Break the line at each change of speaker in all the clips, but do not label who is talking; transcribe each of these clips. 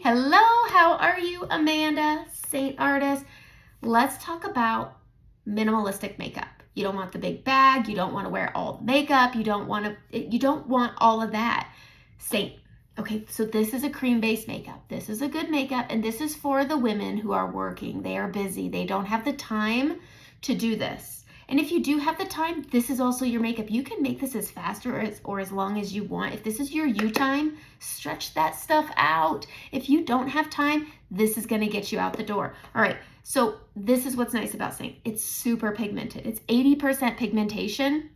Hello, how are you, Amanda, Saint Artist? Let's talk about minimalistic makeup. You don't want the big bag, you don't want to wear all the makeup, you don't want all of that. Saint. Okay, so this is a cream-based makeup. This is a good makeup, and this is for the women who are working. They are busy. They don't have the time to do this. And if you do have the time, this is also your makeup. You can make this as fast or as long as you want. If this is your you time, stretch that stuff out. If you don't have time, this is gonna get you out the door. All right, so this is what's nice about Saint. It's super pigmented. It's 80% pigmentation,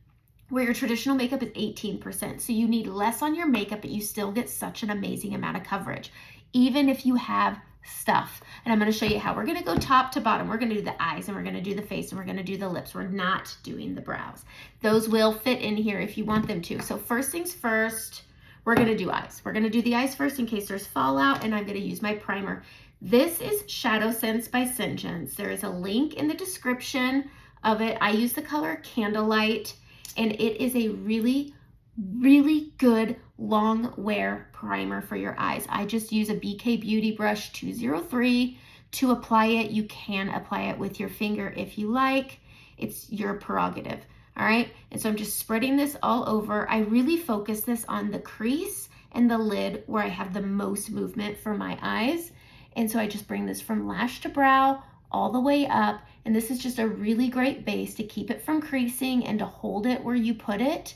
where your traditional makeup is 18%. So you need less on your makeup, but you still get such an amazing amount of coverage, even if you have stuff. And I'm going to show you how. We're going to go top to bottom. We're going to do the eyes, and we're going to do the face, and we're going to do the lips. We're not doing the brows. Those will fit in here if you want them to. So first things first, we're going to do eyes. We're going to do the eyes first in case there's fallout, and I'm going to use my primer. This is Shadow Sense by Singens. There is a link in the description of it. I use the color Candlelight, and it is a really good long wear primer for your eyes. I just use a BK Beauty brush 203 to apply it. You can apply it with your finger if you like. It's your prerogative. All right, and so I'm just spreading this all over. I really focus this on the crease and the lid where I have the most movement for my eyes. And so I just bring this from lash to brow all the way up. And this is just a really great base to keep it from creasing and to hold it where you put it.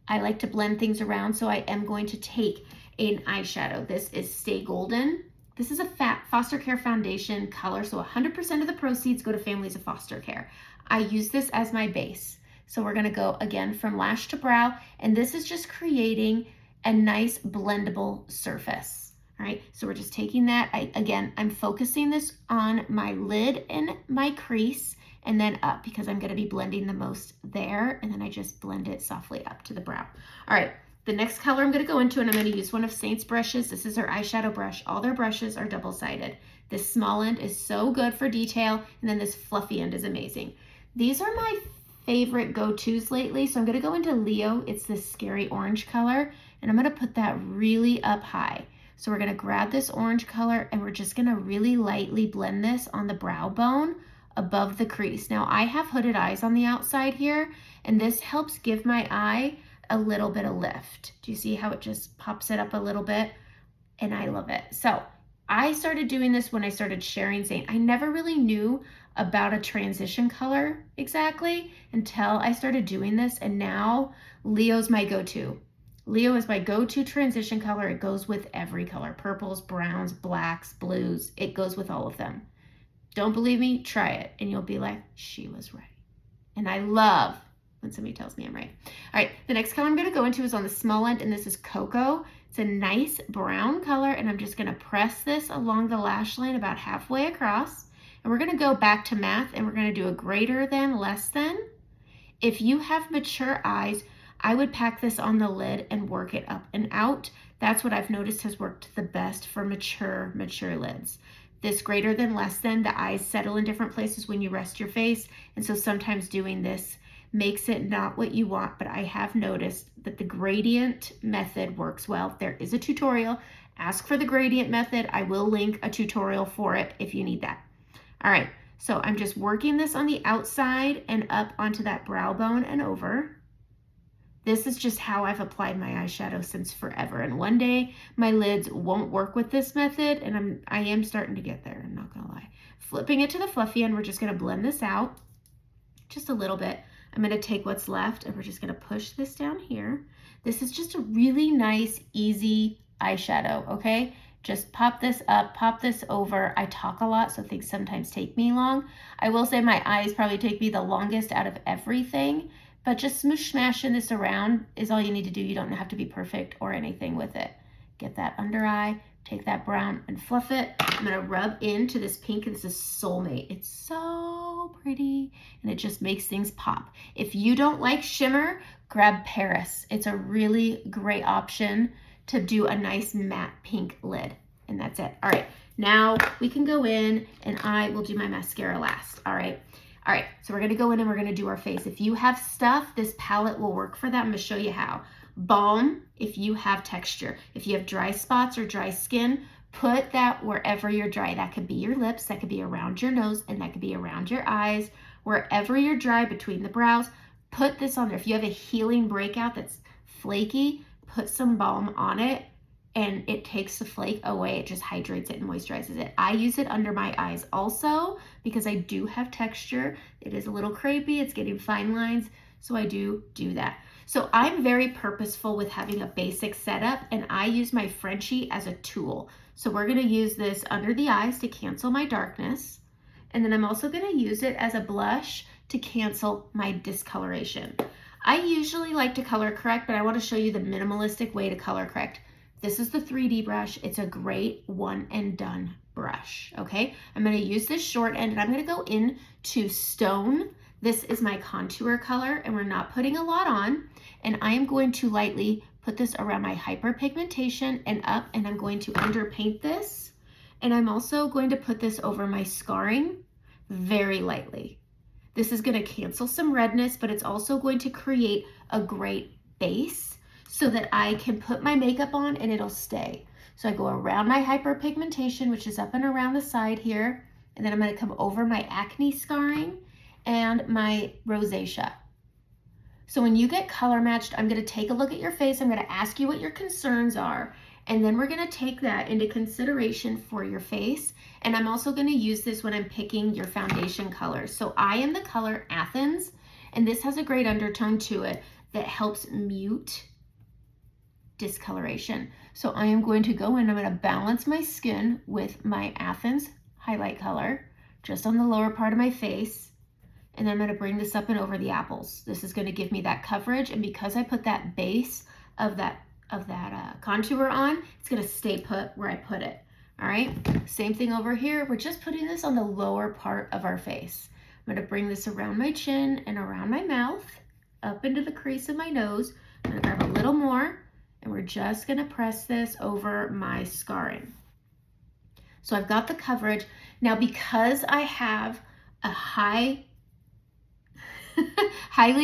I like to blend things around, so I am going to take an eyeshadow. This is Stay Golden. This is a foster care foundation color, so 100% of the proceeds go to families of foster care. I use this as my base. So we're gonna go again from lash to brow, and this is just creating a nice blendable surface. All right, so we're just taking that. I'm focusing this on my lid and my crease, and then up because I'm going to be blending the most there, and then I just blend it softly up to the brow. All right, the next color I'm going to go into, and I'm going to use one of Saint's brushes. This is her eyeshadow brush. All their brushes are double-sided. This small end is so good for detail, and then this fluffy end is amazing. These are my favorite go-tos lately, so I'm going to go into Leo. It's this scary orange color, and I'm going to put that really up high. So we're going to grab this orange color, and we're just going to really lightly blend this on the brow bone above the crease. Now I have hooded eyes on the outside here, and this helps give my eye a little bit of lift. Do you see how it just pops it up a little bit? And I love it. So I started doing this when I started sharing Saint. I never really knew about a transition color exactly until I started doing this, and now Leo's my go-to. Leo is my go-to transition color. It goes with every color, purples, browns, blacks, blues. It goes with all of them. Don't believe me? Try it, and you'll be like, she was right. And I love when somebody tells me I'm right. All right, the next color I'm going to go into is on the small end, and this is Cocoa. It's a nice brown color, and I'm just going to press this along the lash line about halfway across. And we're going to go back to math, and we're going to do a greater than, less than. If you have mature eyes, I would pack this on the lid and work it up and out. That's what I've noticed has worked the best for mature lids. This greater than, less than, the eyes settle in different places when you rest your face. And so sometimes doing this makes it not what you want, but I have noticed that the gradient method works well. There is a tutorial. Ask for the gradient method. I will link a tutorial for it if you need that. All right, so I'm just working this on the outside and up onto that brow bone and over. This is just how I've applied my eyeshadow since forever. And one day my lids won't work with this method, and I am starting to get there, I'm not gonna lie. Flipping it to the fluffy end, we're just gonna blend this out just a little bit. I'm gonna take what's left, and we're just gonna push this down here. This is just a really nice, easy eyeshadow, okay? Just pop this up, pop this over. I talk a lot, so things sometimes take me long. I will say my eyes probably take me the longest out of everything, but just smashing this around is all you need to do. You don't have to be perfect or anything with it. Get that under eye, take that brown and fluff it. I'm gonna rub into this pink. This is Soulmate. It's so pretty, and it just makes things pop. If you don't like shimmer, grab Paris. It's a really great option to do a nice matte pink lid, and that's it. All right, now we can go in, and I will do my mascara last, all right? All right, so we're gonna go in and we're gonna do our face. If you have stuff, this palette will work for that. I'm gonna show you how. Balm, if you have texture. If you have dry spots or dry skin, Put that wherever you're dry. That could be your lips, that could be around your nose, and that could be around your eyes. Wherever you're dry between the brows, put this on there. If you have a healing breakout that's flaky, put some balm on it and it takes the flake away. It just hydrates it and moisturizes it. I use it under my eyes also because I do have texture. It is a little crepey, it's getting fine lines, so I do that. So I'm very purposeful with having a basic setup, and I use my Frenchie as a tool. So we're gonna use this under the eyes to cancel my darkness. And then I'm also gonna use it as a blush to cancel my discoloration. I usually like to color correct, but I wanna show you the minimalistic way to color correct. This is the 3D brush. It's a great one and done brush, okay? I'm gonna use this short end and I'm gonna go into Stone. This is my contour color and we're not putting a lot on. And I am going to lightly put this around my hyperpigmentation and up, and I'm going to underpaint this. And I'm also going to put this over my scarring very lightly. This is gonna cancel some redness, but it's also going to create a great base so that I can put my makeup on and it'll stay. So I go around my hyperpigmentation, which is up and around the side here, and then I'm gonna come over my acne scarring and my rosacea. So when you get color matched, I'm gonna take a look at your face, I'm gonna ask you what your concerns are, and then we're gonna take that into consideration for your face. And I'm also gonna use this when I'm picking your foundation colors. So I am the color Athens, and this has a great undertone to it that helps mute discoloration. So I am going to go in, I'm gonna balance my skin with my Athens highlight color, just on the lower part of my face. And then I'm gonna bring this up and over the apples. This is gonna give me that coverage, and because I put that base of that contour on, it's gonna stay put where I put it. All right, same thing over here. We're just putting this on the lower part of our face. I'm gonna bring this around my chin and around my mouth, up into the crease of my nose. I'm gonna grab a little more, and we're just gonna press this over my scarring. So I've got the coverage. Now, because I have a highly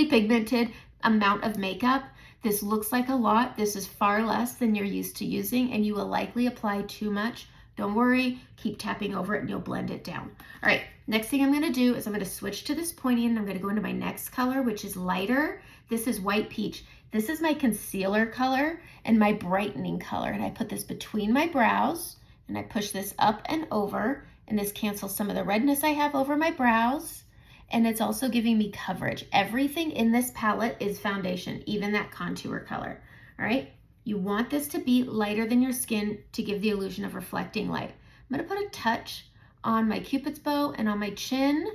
pigmented amount of makeup, this looks like a lot. This is far less than you're used to using, and you will likely apply too much. Don't worry, keep tapping over it and you'll blend it down. All right, next thing I'm gonna do is I'm gonna switch to this pointy and I'm gonna go into my next color, which is lighter. This is White Peach. This is my concealer color and my brightening color. And I put this between my brows and I push this up and over, and this cancels some of the redness I have over my brows. And it's also giving me coverage. Everything in this palette is foundation, even that contour color, all right? You want this to be lighter than your skin to give the illusion of reflecting light. I'm gonna put a touch on my Cupid's bow and on my chin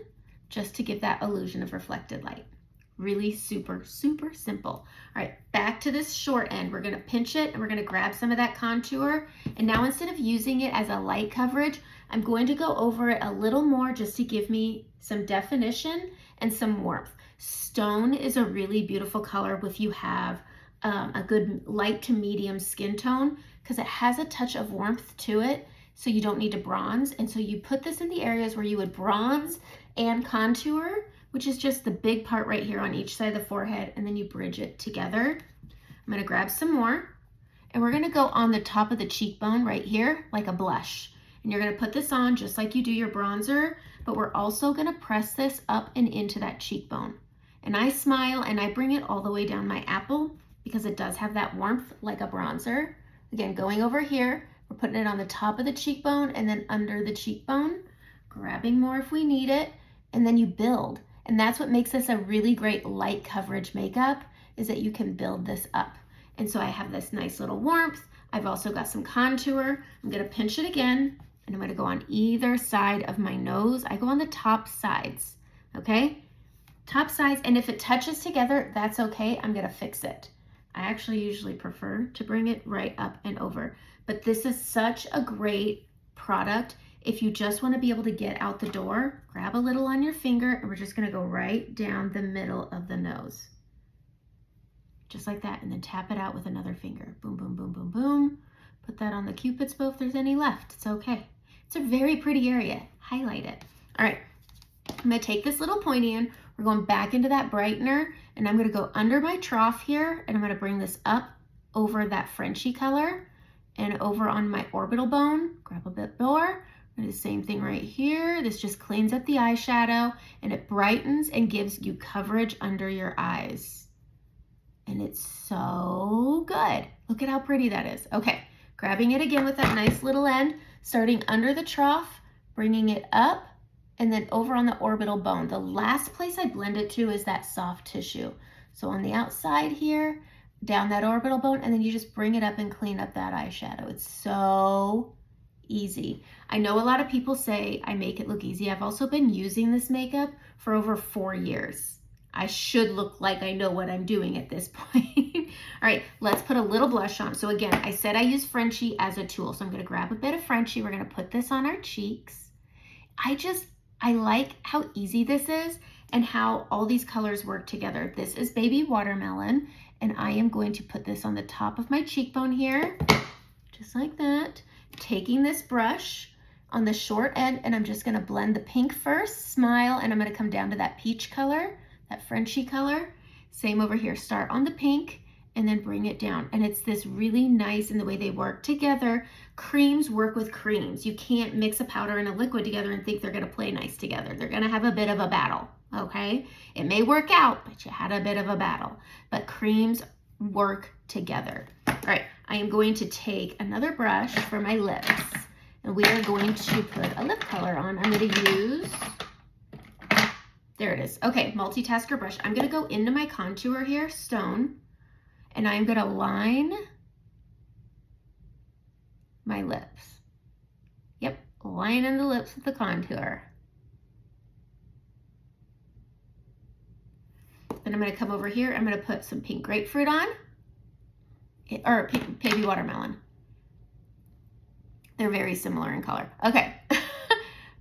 just to give that illusion of reflected light. Really super, super simple. All right, back to this short end. We're gonna pinch it and we're gonna grab some of that contour. And now instead of using it as a light coverage, I'm going to go over it a little more just to give me some definition and some warmth. Stone is a really beautiful color if you have a good light to medium skin tone, because it has a touch of warmth to it, so you don't need to bronze. And so you put this in the areas where you would bronze and contour, which is just the big part right here on each side of the forehead, and then you bridge it together. I'm gonna grab some more, and we're gonna go on the top of the cheekbone right here, like a blush. And you're gonna put this on just like you do your bronzer, but we're also gonna press this up and into that cheekbone. And I smile and I bring it all the way down my apple because it does have that warmth like a bronzer. Again, going over here, we're putting it on the top of the cheekbone and then under the cheekbone, grabbing more if we need it, and then you build. And that's what makes this a really great light coverage makeup, is that you can build this up. And so I have this nice little warmth. I've also got some contour. I'm gonna pinch it again, and I'm gonna go on either side of my nose. I go on the top sides, okay? Top sides, and if it touches together, that's okay, I'm gonna fix it. I actually usually prefer to bring it right up and over, but this is such a great product. If you just wanna be able to get out the door, grab a little on your finger, and we're just gonna go right down the middle of the nose. Just like that, and then tap it out with another finger. Boom, boom, boom, boom, boom. Put that on the Cupid's bow if there's any left, it's okay. It's a very pretty area, highlight it. All right, I'm gonna take this little pointy in, we're going back into that brightener, and I'm gonna go under my trough here, and I'm gonna bring this up over that Frenchie color, And over on my orbital bone, grab a bit more. Do the same thing right here. This just cleans up the eyeshadow and it brightens and gives you coverage under your eyes. And it's so good. Look at how pretty that is. Okay, grabbing it again with that nice little end, starting under the trough, bringing it up, and then over on the orbital bone. The last place I blend it to is that soft tissue. So on the outside here, down that orbital bone, and then you just bring it up and clean up that eyeshadow. It's so easy. I know a lot of people say I make it look easy. I've also been using this makeup for over 4 years. I should look like I know what I'm doing at this point. All right, let's put a little blush on. So again, I said I use Frenchie as a tool. So I'm gonna grab a bit of Frenchie. We're gonna put this on our cheeks. I like how easy this is and how all these colors work together. This is Baby Watermelon, and I am going to put this on the top of my cheekbone here, just like that. Taking this brush on the short end, and I'm just gonna blend the pink first, smile, and I'm gonna come down to that peach color, that Frenchie color. Same over here, start on the pink and then bring it down. And it's this really nice in the way they work together. Creams work with creams. You can't mix a powder and a liquid together and think they're gonna play nice together. They're gonna have a bit of a battle, okay? It may work out, but you had a bit of a battle. But creams work together. All right, I am going to take another brush for my lips, and we are going to put a lip color on. I'm gonna use, there it is. Okay, multitasker brush. I'm gonna go into my contour here, Stone, and I'm gonna line my lips. Yep, lining the lips with the contour. Then I'm gonna come over here, I'm gonna put some pink grapefruit on, or pink Baby Watermelon. They're very similar in color. Okay,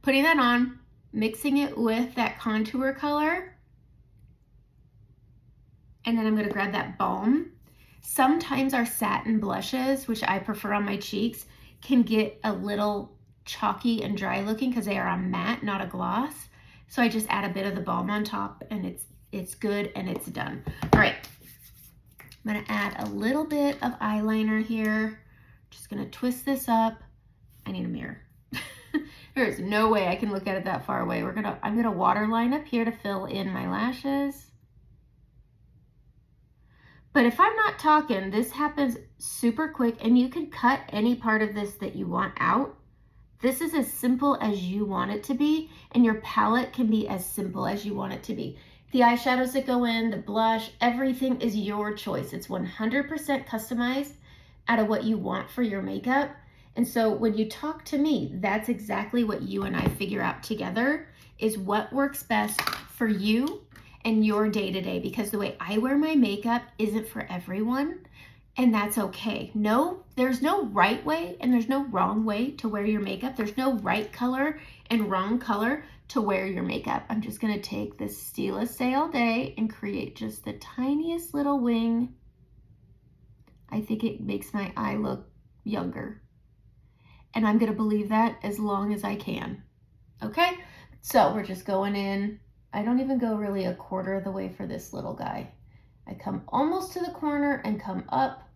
putting that on, mixing it with that contour color, and then I'm gonna grab that balm. Sometimes our satin blushes, which I prefer on my cheeks, can get a little chalky and dry looking because they are a matte, not a gloss. So I just add a bit of the balm on top, and it's good and it's done. All right, I'm gonna add a little bit of eyeliner here. Just gonna twist this up. I need a mirror. There's no way I can look at it that far away. I'm gonna waterline up here to fill in my lashes. But if I'm not talking, this happens super quick, and you can cut any part of this that you want out. This is as simple as you want it to be, and your palette can be as simple as you want it to be. The eyeshadows that go in, the blush, everything is your choice. It's 100% customized out of what you want for your makeup. And so when you talk to me, that's exactly what you and I figure out together, is what works best for you and your day-to-day, because the way I wear my makeup isn't for everyone, and that's okay. No, there's no right way and there's no wrong way to wear your makeup. There's no right color and wrong color to wear your makeup. I'm just gonna take this Stylist Day All Day and create just the tiniest little wing. I think it makes my eye look younger. And I'm gonna believe that as long as I can. Okay, so we're just going in. I don't even go really a quarter of the way for this little guy. I come almost to the corner and come up,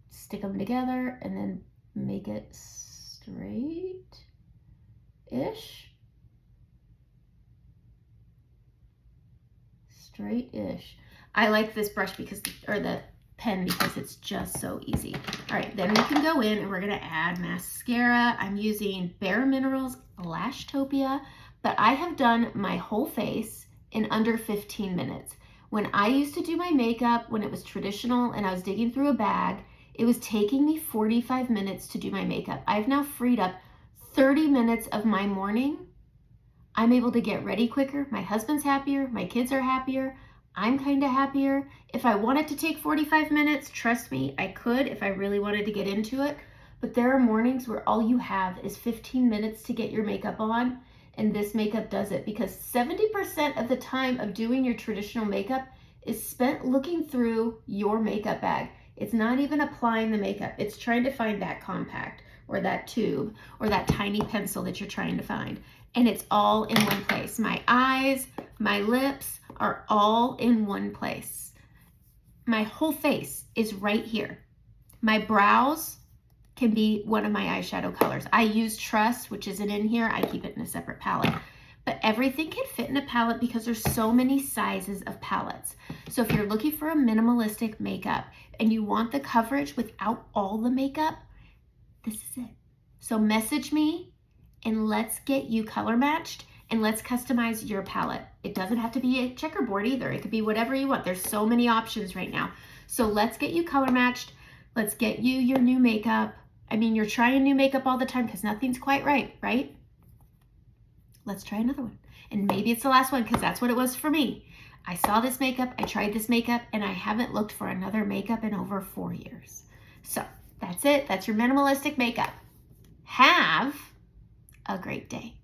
stick them together, and then make it straight-ish. Straight-ish. I like this brush because, or the pen, because it's just so easy. All right, then we can go in and we're gonna add mascara. I'm using Bare Minerals Lashtopia, but I have done my whole face in under 15 minutes. When I used to do my makeup, when it was traditional and I was digging through a bag, it was taking me 45 minutes to do my makeup. I've now freed up 30 minutes of my morning. I'm able to get ready quicker. My husband's happier, my kids are happier, I'm kind of happier. If I wanted to take 45 minutes, trust me, I could if I really wanted to get into it. But there are mornings where all you have is 15 minutes to get your makeup on, and this makeup does it, because 70% of the time of doing your traditional makeup is spent looking through your makeup bag. It's not even applying the makeup. It's trying to find that compact or that tube or that tiny pencil that you're trying to find. And it's all in one place. My eyes, my lips are all in one place. My whole face is right here. My brows can be one of my eyeshadow colors. I use Trust, which isn't in here. I keep it in a separate palette. But everything can fit in a palette because there's so many sizes of palettes. So if you're looking for a minimalistic makeup and you want the coverage without all the makeup, this is it. So message me and let's get you color matched and let's customize your palette. It doesn't have to be a checkerboard either. It could be whatever you want. There's so many options right now. So let's get you color matched. Let's get you your new makeup. I mean, you're trying new makeup all the time because nothing's quite right, right? Let's try another one. And maybe it's the last one because that's what it was for me. I saw this makeup, I tried this makeup, and I haven't looked for another makeup in over 4 years. So that's it. That's your minimalistic makeup. Have a great day.